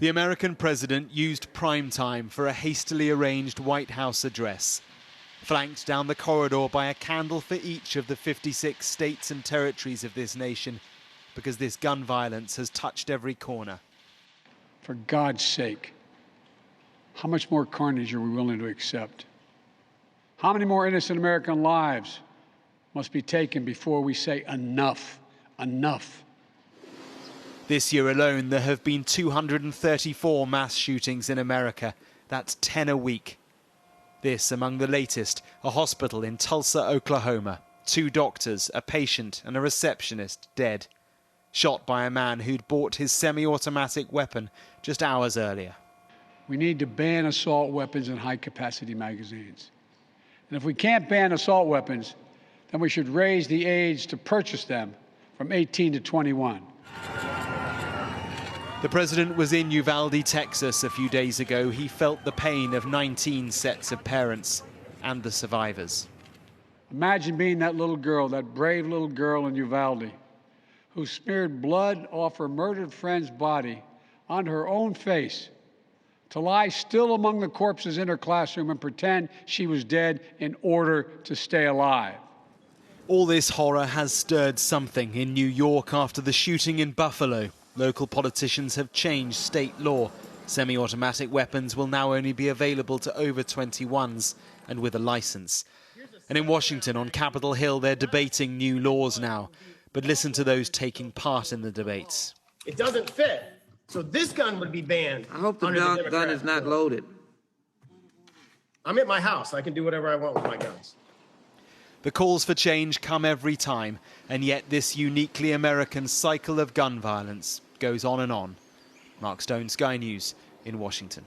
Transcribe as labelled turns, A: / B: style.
A: The American president used prime time for a hastily arranged White House address, flanked down the corridor by a candle for each of the 56 states and territories of this nation, because this gun violence has touched every corner.
B: For God's sake, how much more carnage are we willing to accept? How many more innocent American lives must be taken before we say enough, enough?
A: This year alone, there have been 234 mass shootings in America. That's 10 a week. This among the latest, a hospital in Tulsa, Oklahoma. 2 doctors, a patient and a receptionist dead. Shot by a man who'd bought his semi-automatic weapon just hours earlier.
B: We need to ban assault weapons and high-capacity magazines. And if we can't ban assault weapons, then we should raise the age to purchase them from 18 to 21.
A: The president was in Uvalde, Texas a few days ago. He felt the pain of 19 sets of parents and the survivors.
B: Imagine being that little girl, that brave little girl in Uvalde, who smeared blood off her murdered friend's body on her own face to lie still among the corpses in her classroom and pretend she was dead in order to stay alive.
A: All this horror has stirred something in New York after the shooting in Buffalo. Local politicians have changed state law. Semi-automatic weapons will now only be available to over 21s and with a license. And in Washington, on Capitol Hill, they're debating new laws now. But listen to those taking part in the debates.
C: It doesn't fit. So this gun would be banned.
D: I hope the gun is not loaded.
C: I'm at my house. I can do whatever I want with my guns.
A: The calls for change come every time, and yet this uniquely American cycle of gun violence goes on and on. Mark Stone, Sky News in Washington.